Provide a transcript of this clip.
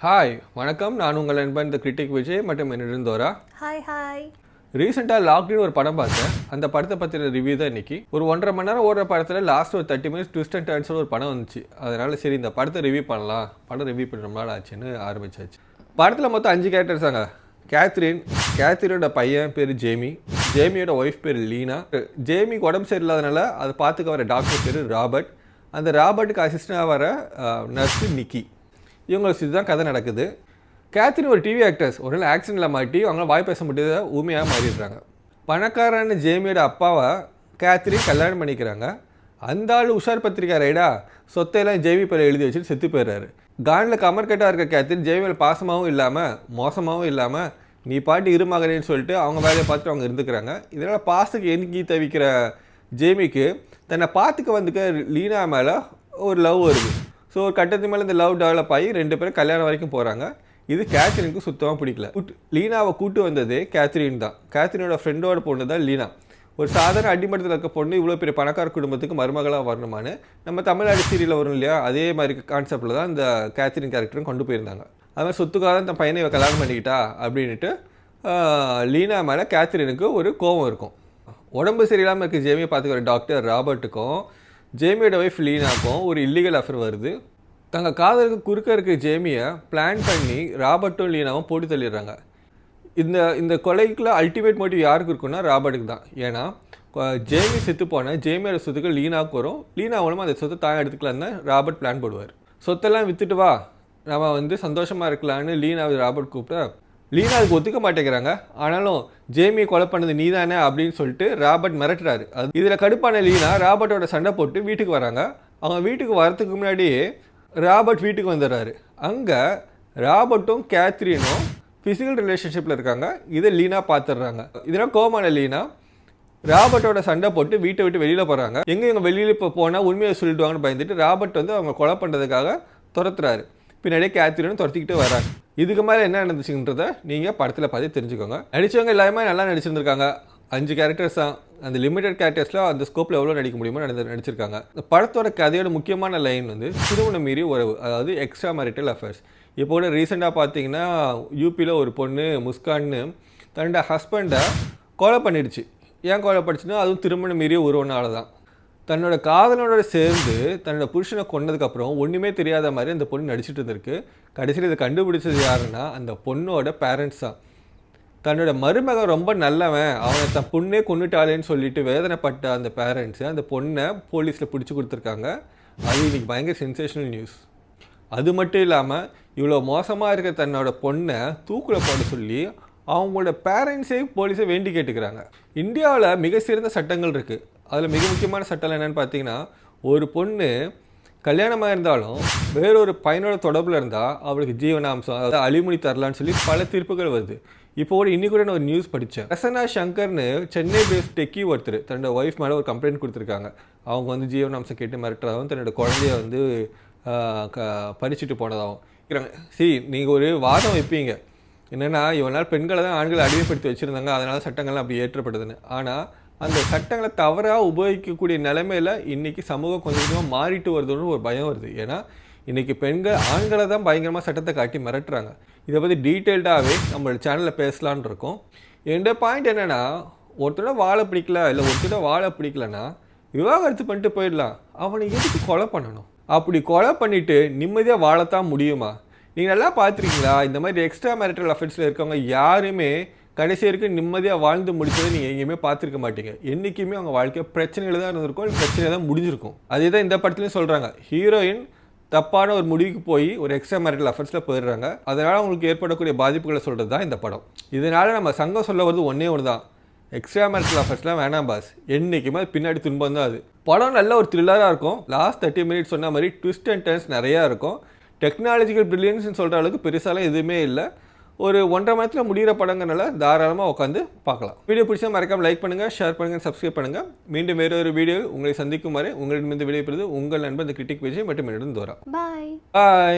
Hi வணக்கம். நான் உங்கள் நண்பன் த கிரிட்டிக் விஜய் மற்றும் என்னிடம் தோரா. ஹாய். ரீசெண்டாக லாக்டவுன் ஒரு படம் பார்த்தேன். அந்த படத்தை பற்றின ரிவ்யூ தான் இன்னைக்கு. ஒரு 1.5 மணி நேரம் ஓடுற படத்தில் லாஸ்ட் ஒரு 30 மினிட்ஸ் ட்விஸ்ட் அண்ட் டர்ன்ஸோட ஒரு படம் வந்துச்சு. அதனால சரி இந்த படத்தை ரிவ்யூ பண்ணலாம், படம் ரிவ்யூ பண்ண ரொம்ப நாள் ஆச்சுன்னு ஆரம்பிச்சாச்சு. படத்தில் மொத்தம் 5 கேரக்டர்ஸ் தாங்க. கேத்ரினோட பையன் பேர் ஜேமியோட ஒய்ஃப் பேர் லீனா. ஜேமிக்கு உடம்பு சரியில்லாதனால அதை பார்த்துக்க வர டாக்டர் பேர் ராபர்ட். அந்த ராபர்ட்டுக்கு அசிஸ்டண்டாக வர நர்ஸு நிக்கி. இவங்களுக்கு இதுதான் கதை நடக்குது. கேத்ரின் ஒரு டிவி ஆக்டர்ஸ் ஒரு நாள் ஆக்சிடென்ட்டில் மாட்டி அவங்க வாய் பேச முடியாத ஊமையாக மாறிடுறாங்க. பணக்காரன்னு ஜேமியோட அப்பாவை கேத்ரின் கல்யாணம் பண்ணிக்கிறாங்க. அந்த ஆள் உஷார் பத்திரிக்கா ரைடா சொத்தையெல்லாம் ஜேமி பேரை எழுதி வச்சுட்டு செத்து போயிடுறாரு. கானில் கமர்கட்டாக இருக்க கேத்ரின் ஜேமியோட பாசமாகவும் இல்லாமல் மோசமாகவும் இல்லாமல் நீ பாட்டு இருமகனேன்னு சொல்லிட்டு அவங்க வேலையை பார்த்துட்டு அவங்க இருந்துக்கிறாங்க. இதனால் பாசத்துக்கு எங்கி தவிக்கிற ஜேமிக்கு தன்னை பார்த்துக்க வந்துக்க லீனா மேலே ஒரு லவ் வருது. ஸோ ஒரு கட்டத்து மேலே இந்த லவ் டெவலப் ஆகி 2 பேரும் கல்யாணம் வரைக்கும் போகிறாங்க. இது கேத்ரினுக்கு சுத்தமாக பிடிக்கல. லீனாவை கூட்டு வந்ததே கேத்ரின் தான். கேத்ரினோட ஃப்ரெண்டோட பொண்ணு தான் லீனா. ஒரு சாதாரண அடிமட்டத்தில் இருக்க பொண்ணு இவ்வளோ பெரிய பணக்கார குடும்பத்துக்கு மருமகளாக வரணுமான்னு நம்ம தமிழ்நாடு சீரியலில் வரும் இல்லையா, அதே மாதிரி கான்செப்டில் தான் இந்த கேத்ரின் கேரக்டரும் கொண்டு போயிருந்தாங்க. அது மாதிரி சொத்துக்காக தான் தன் பையனை கல்யாணம் பண்ணிக்கிட்டா அப்படின்ட்டு லீனா மேலே கேத்ரினுக்கு ஒரு கோபம் இருக்கும். உடம்பு சரியில்லாமல் இருக்க ஜேமியை பார்த்துக்கிற டாக்டர் ராபர்ட்டுக்கும் ஜேமியோட ஒய்ஃப் லீனாக்கும் ஒரு இல்லீகல் அஃபேர் வருது. தங்கள் காதலுக்கு குறுக்க இருக்க ஜேமியை பிளான் பண்ணி ராபர்ட்டும் லீனாவும் போட்டு தள்ளிடுறாங்க. இந்த கொலைக்குள்ள அல்டிமேட் மோட்டிவ் யாருக்கு இருக்குன்னா ராபர்ட்டுக்கு தான். ஏன்னா ஜேமி செத்து போனால் ஜேமியோட சொத்துக்கள் லீனாவுக்கு வரும். லீனா மூலமாக அந்த சொத்தை தான் எடுத்துக்கலான்னு ராபர்ட் பிளான் போடுவார். சொத்தெல்லாம் விற்றுட்டு வா, நம்ம சந்தோஷமாக இருக்கலான்னு லீனா ராபர்ட் கூப்பிட்டா லீனா அதுக்கு ஒத்துக்க மாட்டேங்கிறாங்க. ஆனாலும் ஜேமியை கொலை பண்ணது நீ தானே அப்படின்னு சொல்லிட்டு ராபர்ட் மிரட்டுறாரு. அது இதில் கடுப்பான லீனா ராபர்ட்டோட சண்டை போட்டு வீட்டுக்கு வராங்க. அவங்க வீட்டுக்கு வரத்துக்கு முன்னாடியே ராபர்ட் வீட்டுக்கு வந்துடுறாரு. அங்கே ராபர்ட்டும் கேத்ரினும் ஃபிசிக்கல் ரிலேஷன்ஷிப்பில் இருக்காங்க. இதை லீனா பார்த்துடுறாங்க. இதெல்லாம் கோமான லீனா ராபர்ட்டோட சண்டை போட்டு வீட்டை விட்டு வெளியில் போகிறாங்க. எங்கே வெளியில் இப்போ போனால் உண்மையை சொல்லிடுவாங்கன்னு பயந்துட்டு ராபர்ட் அவங்க கொலை பண்ணுறதுக்காக துரத்துறாரு. பின்னாடியே கேத்ரினும் துரத்திக்கிட்டு வராங்க. இதுக்கு மேலே என்ன நடந்துச்சுன்றதை நீங்கள் படத்தில் பார்த்து தெரிஞ்சுக்கோங்க. நடித்தவங்க எல்லாருமே நல்லா நடிச்சிருந்துருக்காங்க. 5 கேரக்டர்ஸ் தான். அந்த லிமிடெட் கேரக்டர்ஸில் அந்த ஸ்கோப்பில் எவ்வளோ நடிக்க முடியுமோ நடிச்சிருக்காங்க. இந்த படத்தோட கதையோட முக்கியமான லைன் திருமணம் மீறி உறவு, அதாவது எக்ஸ்ட்ரா மேரிட்டல் அஃபேர்ஸ். இப்போ கூட ரீசெண்டாக பார்த்தீங்கன்னா யூபியில் ஒரு பொண்ணு முஸ்கான்னு தன்னோட ஹஸ்பண்டை கொலை பண்ணிடுச்சு. ஏன் கொலை பண்ணிச்சுன்னா அதுவும் திருமணம் மீறிய உறவுனால தான். தன்னோட காதலனோட சேர்ந்து தன்னோட புருஷனை கொண்டதுக்கப்புறம் ஒன்றுமே தெரியாத மாதிரி அந்த பொண்ணு நடிச்சிட்டு இருந்திருக்கு. கடைசியில் இதை கண்டுபிடிச்சது யாருன்னா அந்த பொண்ணோட பேரண்ட்ஸ் தான். தன்னோட மருமகன் ரொம்ப நல்லவன், அவனை தன் பொண்ணே கொண்டுட்டாளேன்னு சொல்லிட்டு வேதனைப்பட்ட அந்த பேரண்ட்ஸு அந்த பொண்ணை போலீஸில் பிடிச்சி கொடுத்துருக்காங்க. அது இன்றைக்கி பயங்கர சென்சேஷனல் நியூஸ். அது மட்டும் இல்லாமல் இவ்வளோ மோசமாக இருக்க தன்னோட பொண்ணை தூக்கில் போட சொல்லி அவங்களோட பேரண்ட்ஸே போலீஸை வேண்டி கேட்டுக்கிறாங்க. இந்தியாவில் மிக சிறந்த சட்டங்கள் இருக்குது. அதில் மிக முக்கியமான சட்டம் என்னென்னு பார்த்தீங்கன்னா, ஒரு பொண்ணு கல்யாணமாக இருந்தாலும் வேறொரு பையனோட தொடர்பில் இருந்தால் அவளுக்கு ஜீவனாம்சம், அதாவது அழிமுடி தரலான்னு சொல்லி பல தீர்ப்புகள் வருது. இப்போ கூட இன்னைக்கு கூட நான் ஒரு நியூஸ் படித்தேன். பிரசன்னா சங்கர்னு சென்னை பேஸ்ட் டெக்கி ஒருத்தர் தன்னோட ஒய்ஃப் மேலே ஒரு கம்ப்ளைண்ட் கொடுத்துருக்காங்க. அவங்க ஜீவனாம்சம் கேட்டு மிரட்டுறதாகவும் தன்னோட குழந்தைய பறிச்சுட்டு போனதாகவும் இருக்கிறாங்க. சரி, நீங்கள் ஒரு வாதம் வைப்பீங்க என்னென்னா இவனால் பெண்களை தான் ஆண்களை அடிமைப்படுத்தி வச்சுருந்தாங்க, அதனால் சட்டங்கள்லாம் அப்படி ஏற்றப்படுதுன்னு. ஆனால் அந்த சட்டங்களை தவறாக உபயோகிக்கக்கூடிய நிலைமையில் இன்றைக்கி சமூகம் கொஞ்சம் கொஞ்சமாக மாறிட்டு வருதுன்னு ஒரு பயம் வருது. ஏன்னா இன்றைக்கி ஆண்களை தான் பயங்கரமாக சட்டத்தை காட்டி மிரட்டுறாங்க. இதை பற்றி டீட்டெயில்டாகவே நம்மளோட சேனலில் பேசலான் இருக்கோம். என்னோட பாயிண்ட் என்னென்னா, ஒருத்தரோட வாழை பிடிக்கல இல்லை ஒருத்தரோட வாழை பிடிக்கலன்னா விவாகரத்து பண்ணிட்டு போயிடலாம். அவனை எதுக்கு கொலை பண்ணணும்? அப்படி கொலை பண்ணிவிட்டு நிம்மதியாக வாழத்தான் முடியுமா? நீங்கள் நல்லா பார்த்துருக்கீங்களா? இந்த மாதிரி எக்ஸ்ட்ரா மேரிட்டல் அஃபேர்ஸில் இருக்கவங்க யாருமே கடைசி வரைக்கும் நிம்மதியாக வாழ்ந்து முடிச்சதை நீங்கள் எங்கேயுமே பார்த்துருக்க மாட்டீங்க. என்றைக்குமே அவங்க வாழ்க்கை பிரச்சனையில் தான் இருந்திருக்கும், பிரச்சனை தான் முடிஞ்சிருக்கும். அதே தான் இந்த படத்துலையும் சொல்கிறாங்க. ஹீரோயின் தப்பான ஒரு முடிவுக்கு போய் ஒரு எக்ஸ்ட்ரா மேரிட்டல் அஃபேர்ஸில் போயிடுறாங்க. அதனால் அவங்களுக்கு ஏற்படக்கூடிய பாதிப்புகளை சொல்கிறது தான் இந்த படம். இதனால் நம்ம சங்கம் சொல்ல வருது ஒன்றே ஒன்று தான், எக்ஸ்ட்ரா மேரிட்டல் அஃபேர்ஸ்லாம் வேணாம் பாஸ். என்றைக்குமே பின்னாடி துன்பம் தான் அது. படம் நல்ல ஒரு த்ரில்லராக இருக்கும். லாஸ்ட் 30 மினிட்ஸ் சொன்ன மாதிரி ட்விஸ்ட் அண்ட் டர்ன்ஸ் நிறையா இருக்கும். டெக்னாலஜிக்கல் பிரில்லியன்ஸ்னு சொல்கிற அளவுக்கு பெருசாலாம் எதுவுமே இல்லை. ஒரு 1.5 மணி நேரத்தில் முடிகிற படங்கனால தாராளமாக உட்காந்து பார்க்கலாம். வீடியோ பிடிச்சா மறக்காமல் லைக் பண்ணுங்கள், ஷேர் பண்ணுங்கள், சப்ஸ்கிரைப் பண்ணுங்கள். மீண்டும் வேறு ஒரு வீடியோவில் உங்களை சந்திக்கும் வரை உங்களிடமிருந்து விடைபெறுவது உங்கள் நண்பன் தி கிரிட்டிக் விஜய் மற்றும் என்னிடம் தோரா. பாய்.